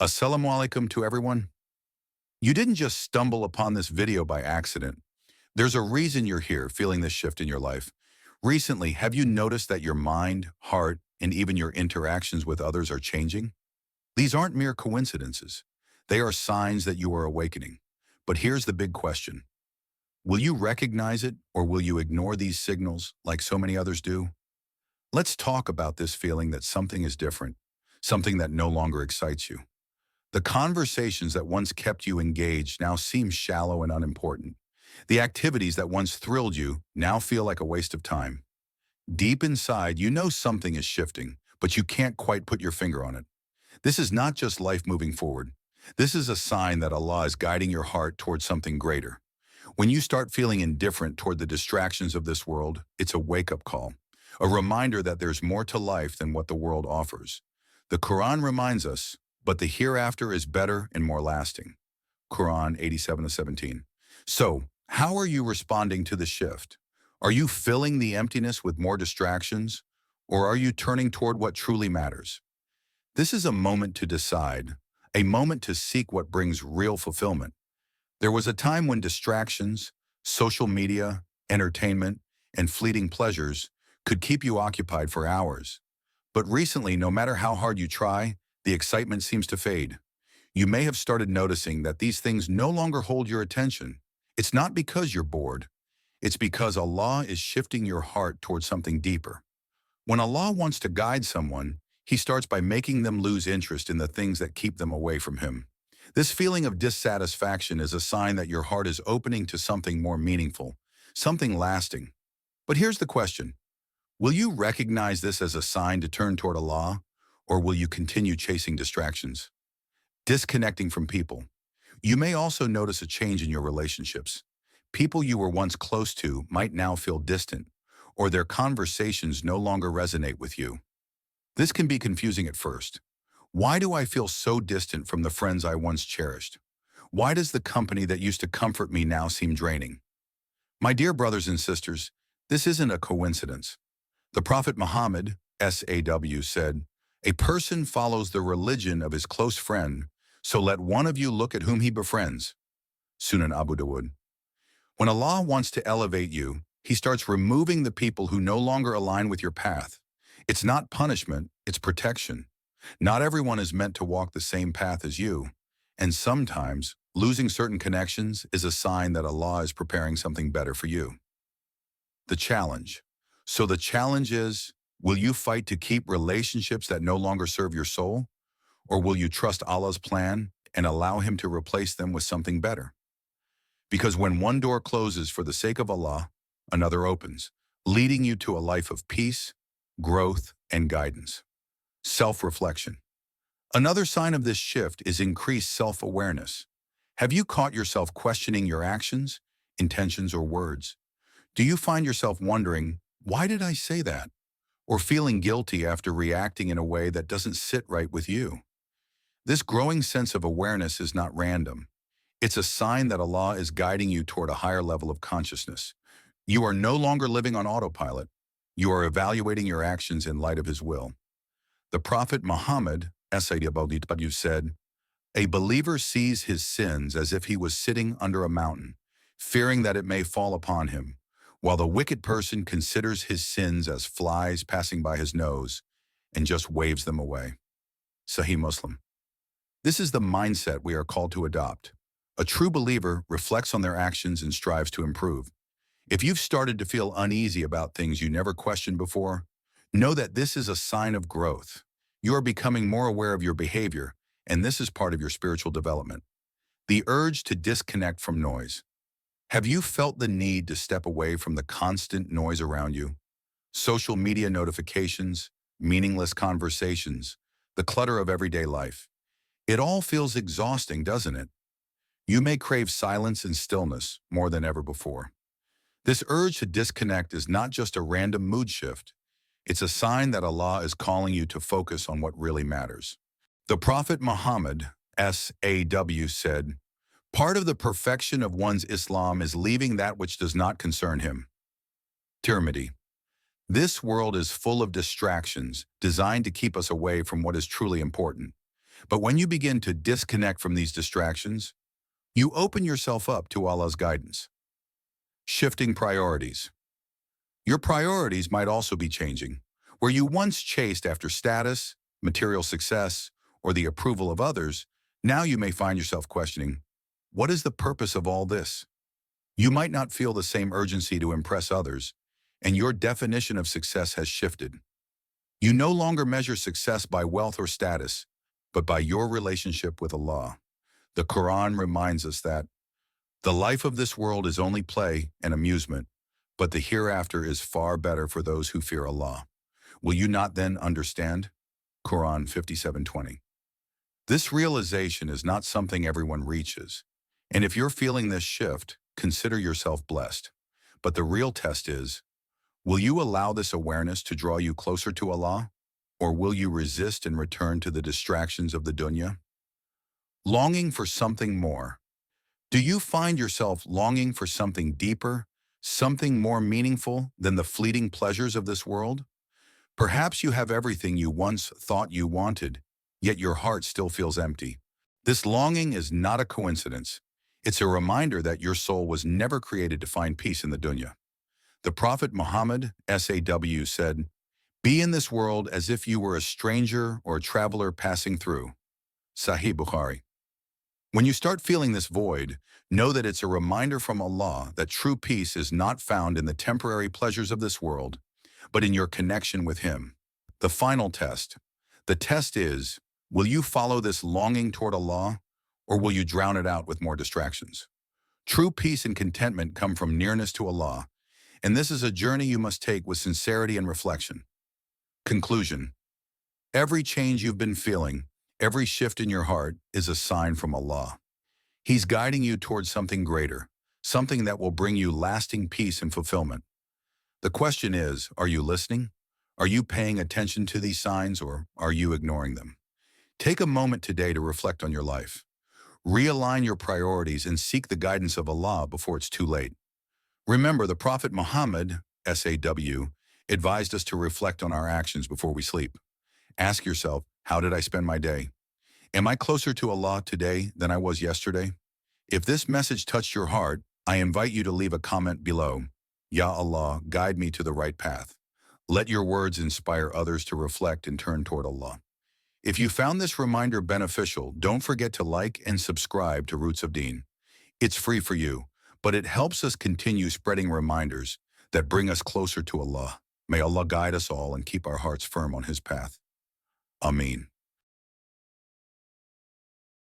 Assalamu alaikum to everyone. You didn't just stumble upon this video by accident. There's a reason you're here feeling this shift in your life. Recently, have you noticed that your mind, heart, and even your interactions with others are changing? These aren't mere coincidences. They are signs that you are awakening. But here's the big question. Will you recognize it or will you ignore these signals like so many others do? Let's talk about this feeling that something is different, something that no longer excites you. The conversations that once kept you engaged now seem shallow and unimportant. The activities that once thrilled you now feel like a waste of time. Deep inside, you know something is shifting, but you can't quite put your finger on it. This is not just life moving forward. This is a sign that Allah is guiding your heart towards something greater. When you start feeling indifferent toward the distractions of this world, it's a wake-up call, a reminder that there's more to life than what the world offers. The Quran reminds us, but the hereafter is better and more lasting. Quran 87:17. So, how are you responding to the shift? Are you filling the emptiness with more distractions, or are you turning toward what truly matters? This is a moment to decide, a moment to seek what brings real fulfillment. There was a time when distractions, social media, entertainment, and fleeting pleasures could keep you occupied for hours. But recently, no matter how hard you try, the excitement seems to fade. You may have started noticing that these things no longer hold your attention. It's not because you're bored. It's because Allah is shifting your heart towards something deeper. When Allah wants to guide someone, He starts by making them lose interest in the things that keep them away from Him. This feeling of dissatisfaction is a sign that your heart is opening to something more meaningful, something lasting. But here's the question. Will you recognize this as a sign to turn toward Allah, or will you continue chasing distractions? Disconnecting from people. You may also notice a change in your relationships. People you were once close to might now feel distant, or their conversations no longer resonate with you. This can be confusing at first. Why do I feel so distant from the friends I once cherished? Why does the company that used to comfort me now seem draining? My dear brothers and sisters, this isn't a coincidence. The Prophet Muhammad, SAW, said, "A person follows the religion of his close friend, so let one of you look at whom he befriends." Sunan Abu Dawud. When Allah wants to elevate you, He starts removing the people who no longer align with your path. It's not punishment, it's protection. Not everyone is meant to walk the same path as you, and sometimes losing certain connections is a sign that Allah is preparing something better for you. The challenge. So the challenge is, will you fight to keep relationships that no longer serve your soul? Or will you trust Allah's plan and allow Him to replace them with something better? Because when one door closes for the sake of Allah, another opens, leading you to a life of peace, growth, and guidance. Self-reflection. Another sign of this shift is increased self-awareness. Have you caught yourself questioning your actions, intentions, or words? Do you find yourself wondering, why did I say that? Or feeling guilty after reacting in a way that doesn't sit right with you? This growing sense of awareness is not random. It's a sign that Allah is guiding you toward a higher level of consciousness. You are no longer living on autopilot. You are evaluating your actions in light of His will. The Prophet Muhammad, SAW, said, "A believer sees his sins as if he was sitting under a mountain, fearing that it may fall upon him, while the wicked person considers his sins as flies passing by his nose and just waves them away." Sahih Muslim. This is the mindset we are called to adopt. A true believer reflects on their actions and strives to improve. If you've started to feel uneasy about things you never questioned before, know that this is a sign of growth. You are becoming more aware of your behavior, and this is part of your spiritual development. The urge to disconnect from noise. Have you felt the need to step away from the constant noise around you? Social media notifications, meaningless conversations, the clutter of everyday life. It all feels exhausting, doesn't it? You may crave silence and stillness more than ever before. This urge to disconnect is not just a random mood shift. It's a sign that Allah is calling you to focus on what really matters. The Prophet Muhammad, SAW, said, "Part of the perfection of one's Islam is leaving that which does not concern him." Tirmidhi. This world is full of distractions designed to keep us away from what is truly important. But when you begin to disconnect from these distractions, you open yourself up to Allah's guidance. Shifting priorities. Your priorities might also be changing. Where you once chased after status, material success, or the approval of others, now you may find yourself questioning, what is the purpose of all this? You might not feel the same urgency to impress others, and your definition of success has shifted. You no longer measure success by wealth or status, but by your relationship with Allah. The Quran reminds us that the life of this world is only play and amusement, but the hereafter is far better for those who fear Allah. Will you not then understand? Quran 57:20. This realization is not something everyone reaches. And if you're feeling this shift, consider yourself blessed. But the real test is, will you allow this awareness to draw you closer to Allah? Or will you resist and return to the distractions of the dunya? Longing for something more. Do you find yourself longing for something deeper, something more meaningful than the fleeting pleasures of this world? Perhaps you have everything you once thought you wanted, yet your heart still feels empty. This longing is not a coincidence. It's a reminder that your soul was never created to find peace in the dunya. The Prophet Muhammad, SAW, said, "Be in this world as if you were a stranger or a traveler passing through." Sahih Bukhari. When you start feeling this void, know that it's a reminder from Allah that true peace is not found in the temporary pleasures of this world, but in your connection with Him. The final test. The test is, will you follow this longing toward Allah, or will you drown it out with more distractions? True peace and contentment come from nearness to Allah, and this is a journey you must take with sincerity and reflection. Conclusion. Every change you've been feeling, every shift in your heart is a sign from Allah. He's guiding you towards something greater, something that will bring you lasting peace and fulfillment. The question is, are you listening? Are you paying attention to these signs, or are you ignoring them? Take a moment today to reflect on your life. Realign your priorities and seek the guidance of Allah before it's too late. Remember, the Prophet Muhammad, SAW, advised us to reflect on our actions before we sleep. Ask yourself, how did I spend my day? Am I closer to Allah today than I was yesterday? If this message touched your heart, I invite you to leave a comment below. Ya Allah, guide me to the right path. Let your words inspire others to reflect and turn toward Allah. If you found this reminder beneficial, don't forget to like and subscribe to Roots of Deen. It's free for you, but it helps us continue spreading reminders that bring us closer to Allah. May Allah guide us all and keep our hearts firm on His path. Ameen.